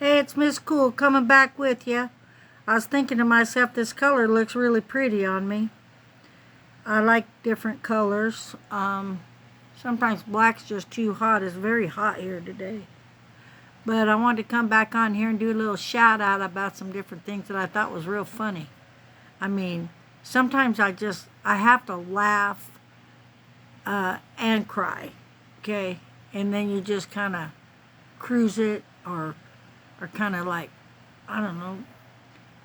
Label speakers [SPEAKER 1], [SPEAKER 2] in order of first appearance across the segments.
[SPEAKER 1] Hey, it's Miss Cool coming back with you. I was thinking to myself, this color looks really pretty on me. I like different colors. Sometimes black's just too hot. It's very hot here today. But I wanted to come back on here and do a little shout out about some different things that I thought was real funny. I mean, sometimes I have to laugh and cry, okay? And then you just kind of cruise it or kind of like, I don't know.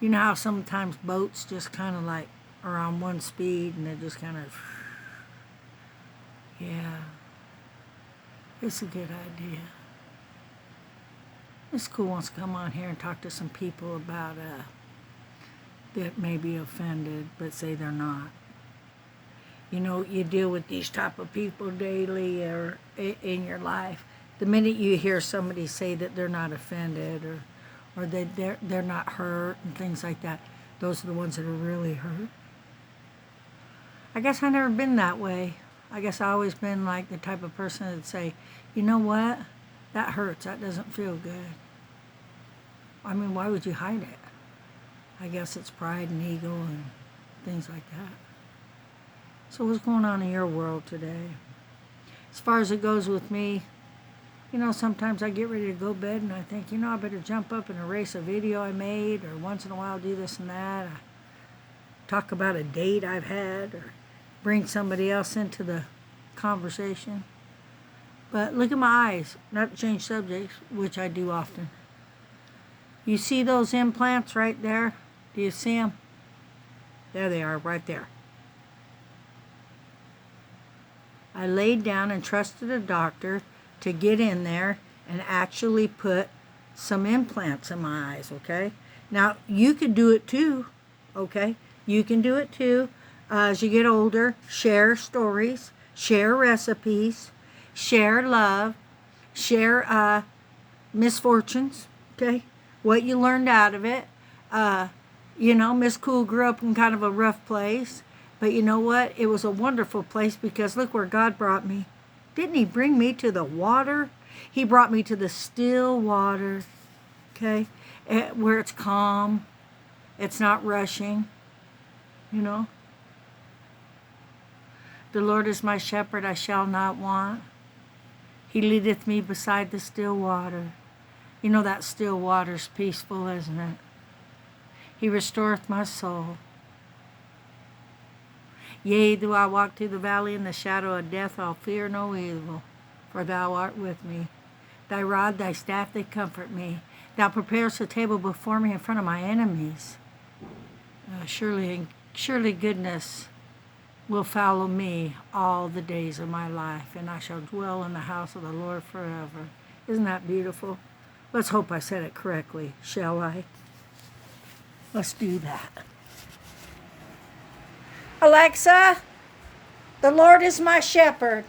[SPEAKER 1] You know how sometimes boats just kind of like are on one speed and they're just kind of, yeah, it's a good idea. Miss Cool wants to come on here and talk to some people about that may be offended, but say they're not. You know, you deal with these type of people daily or in your life. The minute you hear somebody say that they're not offended or that they're not hurt and things like that, those are the ones that are really hurt. I guess I've never been that way. I guess I've always been like the type of person that'd say, you know what? That hurts. That doesn't feel good. I mean, why would you hide it? I guess it's pride and ego and things like that. So what's going on in your world today? As far as it goes with me, you know, sometimes I get ready to go to bed and I think, you know, I better jump up and erase a video I made, or once in a while do this and that. I talk about a date I've had or bring somebody else into the conversation. But look at my eyes, not to change subjects, which I do often. You see those implants right there? Do you see them? There they are, right there. I laid down and trusted a doctor to get in there and actually put some implants in my eyes, okay? Now, you can do it too, okay? You can do it too. As you get older, share stories, share recipes, share love, share misfortunes, okay? What you learned out of it. You know, Miss Cool grew up in kind of a rough place. But you know what? It was a wonderful place because look where God brought me. Didn't He bring me to the water? He brought me to the still water, okay? Where it's calm. It's not rushing, you know? The Lord is my shepherd, I shall not want. He leadeth me beside the still water. You know that still water's peaceful, isn't it? He restoreth my soul. Yea, though I walk through the valley in the shadow of death, I'll fear no evil, for thou art with me. Thy rod, thy staff, they comfort me. Thou preparest a table before me in front of my enemies. Surely goodness will follow me all the days of my life, and I shall dwell in the house of the Lord forever. Isn't that beautiful? Let's hope I said it correctly, shall I? Let's do that. Alexa, the Lord is my shepherd.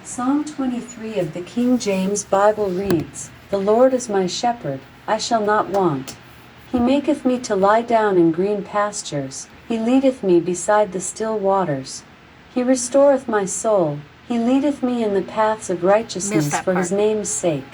[SPEAKER 2] Psalm 23 of the King James Bible reads, The Lord is my shepherd, I shall not want. He maketh me to lie down in green pastures. He leadeth me beside the still waters. He restoreth my soul. He leadeth me in the paths of righteousness for His name's sake.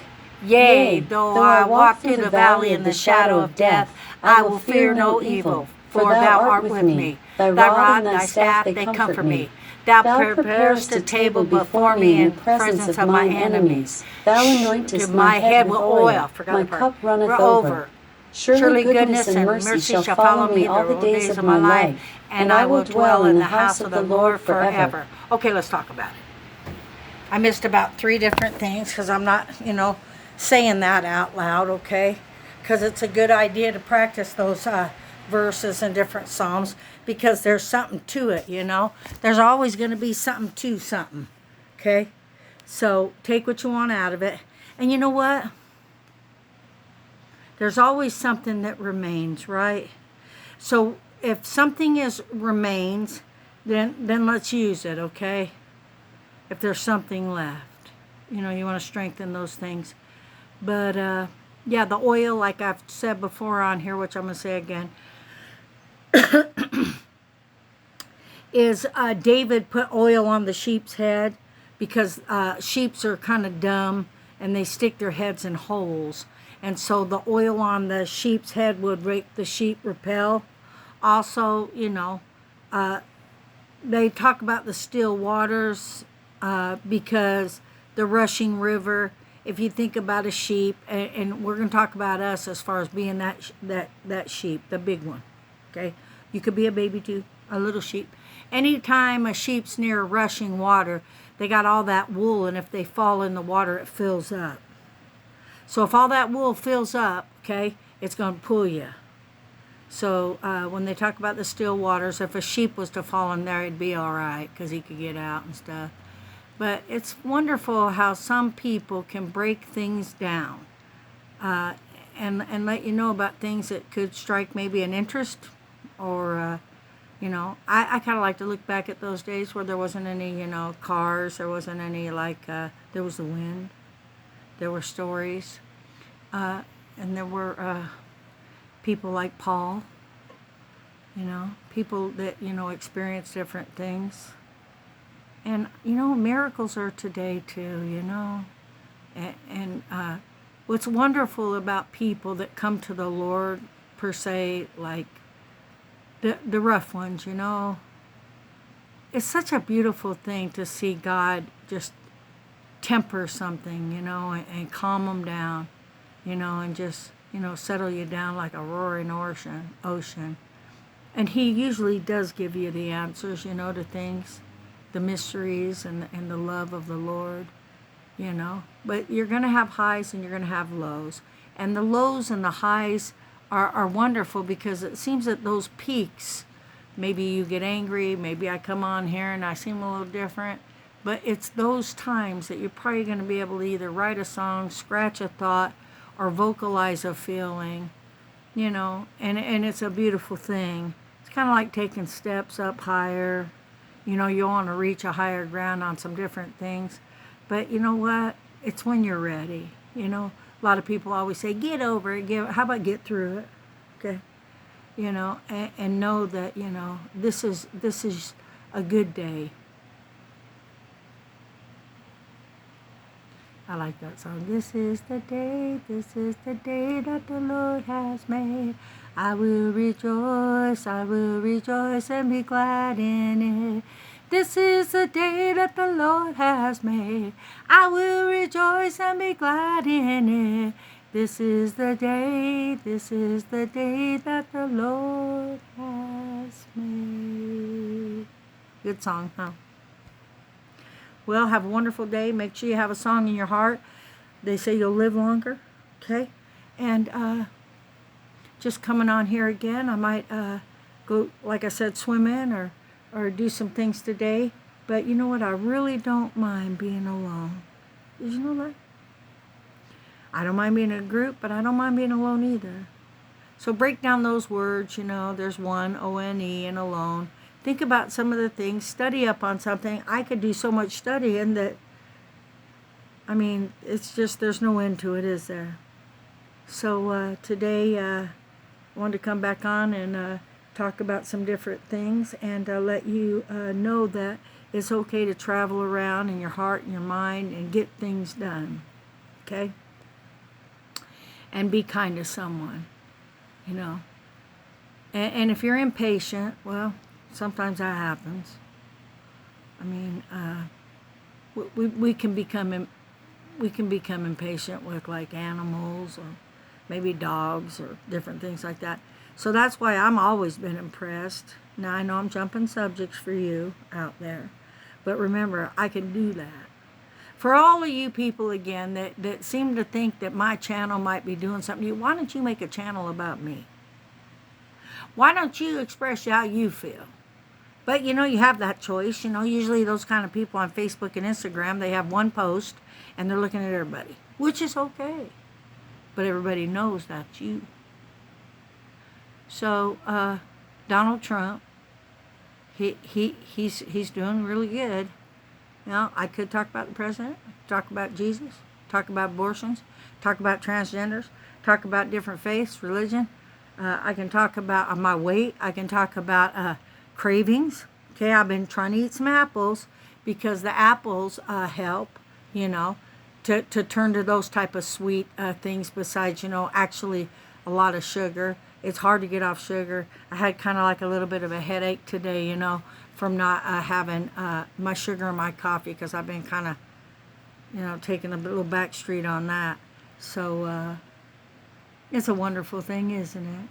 [SPEAKER 1] Yea, though I walk through the valley in the shadow of death, I will fear no evil, for thou art with me. Thy rod and thy staff, they comfort me. Thou preparest a table before me in presence of my enemies.
[SPEAKER 2] Thou anointest
[SPEAKER 1] my head with oil.
[SPEAKER 2] My cup runneth over. Surely goodness and mercy shall follow me all the days of my life, and I will dwell in the house of the Lord forever.
[SPEAKER 1] Okay, let's talk about it. I missed about 3 different things because I'm not, saying that out loud, okay? Because it's a good idea to practice those verses in different psalms, because there's something to it, There's always going to be something to something, okay? So take what you want out of it. And you know what? There's always something that remains, right? So if something remains, then let's use it, okay? If there's something left. You want to strengthen those things. But, yeah, the oil, like I've said before on here, which I'm going to say again, is David put oil on the sheep's head because sheeps are kind of dumb and they stick their heads in holes. and so the oil on the sheep's head would make the sheep repel. Also, they talk about the still waters because the rushing river. If you think about a sheep, and we're going to talk about us as far as being that sheep, the big one. Okay, you could be a baby too, a little sheep. Anytime a sheep's near rushing water, they got all that wool, and if they fall in the water, it fills up. So if all that wool fills up, okay, it's going to pull you. So when they talk about the still waters, if a sheep was to fall in there, it'd be all right because he could get out and stuff. But it's wonderful how some people can break things down and let you know about things that could strike maybe an interest or, I kind of like to look back at those days where there wasn't any, cars, there wasn't any there was the wind, there were stories, and there were people like Paul, people that, experience different things. And, miracles are today too, And what's wonderful about people that come to the Lord, per se, like the rough ones, it's such a beautiful thing to see God just temper something, and calm them down, and just, settle you down like a roaring ocean. And He usually does give you the answers, to things, the mysteries and the love of the Lord, But you're going to have highs and you're going to have lows. And the lows and the highs are wonderful because it seems that those peaks, maybe you get angry, maybe I come on here and I seem a little different, but it's those times that you're probably going to be able to either write a song, scratch a thought, or vocalize a feeling, and it's a beautiful thing. It's kind of like taking steps up higher. You want to reach a higher ground on some different things. But you know what? It's when you're ready. A lot of people always say, get over it. How about get through it? Okay. And know that, this is a good day. I like that song. This is the day that the Lord has made. I will rejoice and be glad in it. This is the day that the Lord has made. I will rejoice and be glad in it. This is the day that the Lord has made. Good song, huh? Well, have a wonderful day. Make sure you have a song in your heart. They say you'll live longer, okay? And just coming on here again, I might go, like I said, swim in or do some things today. But you know what? I really don't mind being alone. Did you know that? I don't mind being in a group, but I don't mind being alone either. So break down those words, there's one, O-N-E, and alone. Think about some of the things. Study up on something. I could do so much studying that, it's just, there's no end to it, is there? So today, I wanted to come back on and talk about some different things and let you know that it's okay to travel around in your heart and your mind and get things done, okay? And be kind to someone, And if you're impatient, well, sometimes that happens. We can become impatient with like animals or maybe dogs or different things like that. So that's why I'm always been impressed. Now I know I'm jumping subjects for you out there, but remember, I can do that. For all of you people again that seem to think that my channel might be doing something, why don't you make a channel about me? Why don't you express how you feel? But you have that choice. Usually those kind of people on Facebook and Instagram, they have one post and they're looking at everybody, which is okay. But everybody knows that's you. So Donald Trump, he's doing really good. I could talk about the president, talk about Jesus, talk about abortions, talk about transgenders, talk about different faiths, religion. I can talk about my weight. I can talk about cravings. Okay, I've been trying to eat some apples because the apples help, to turn to those type of sweet things besides, actually a lot of sugar. It's hard to get off sugar. I had kind of like a little bit of a headache today, from not having my sugar in my coffee, because I've been kind of, taking a little back street on that. So it's a wonderful thing, isn't it?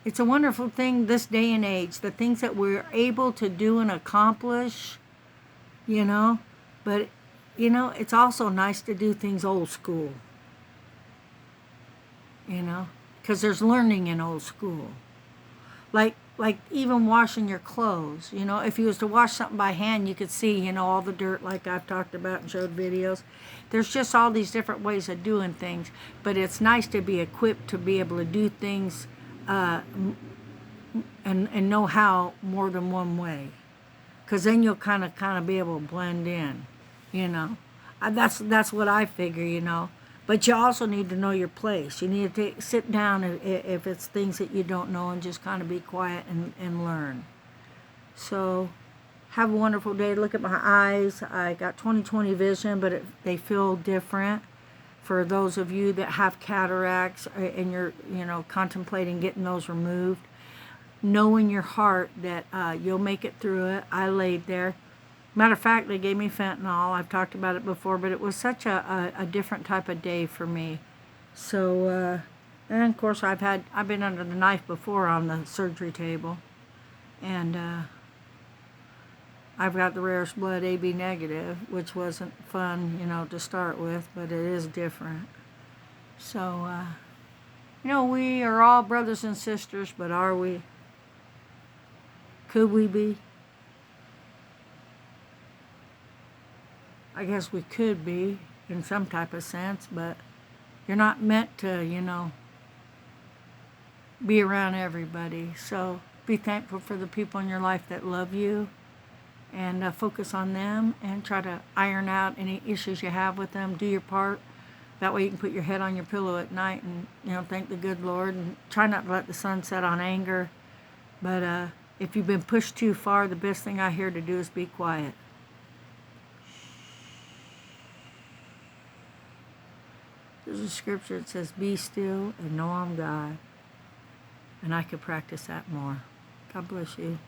[SPEAKER 1] It's a wonderful thing this day and age, the things that we're able to do and accomplish, but, it's also nice to do things old school, because there's learning in old school. Like even washing your clothes, if you was to wash something by hand, you could see, all the dirt, like I've talked about and showed videos. There's just all these different ways of doing things, but it's nice to be equipped to be able to do things and know how more than one way, because then you'll kind of be able to blend in, That's what I figure. But you also need to know your place. You need to sit down if it's things that you don't know, and just kind of be quiet and learn. So have a wonderful day. Look at my eyes. I got 20/20 vision, but they feel different. For those of you that have cataracts and you're, contemplating getting those removed, know in your heart that you'll make it through it. I laid there. Matter of fact, they gave me fentanyl. I've talked about it before, but it was such a different type of day for me. So, and of course, I've been under the knife before on the surgery table, and I've got the rarest blood, AB negative, which wasn't fun, to start with, but it is different. So, we are all brothers and sisters, but are we? Could we be? I guess we could be in some type of sense, but you're not meant to, be around everybody. So be thankful for the people in your life that love you, and focus on them and try to iron out any issues you have with them. Do your part. That way you can put your head on your pillow at night and, thank the good Lord, and try not to let the sun set on anger. But if you've been pushed too far, the best thing I hear to do is be quiet. There's a scripture that says, be still and know I'm God. And I could practice that more. God bless you.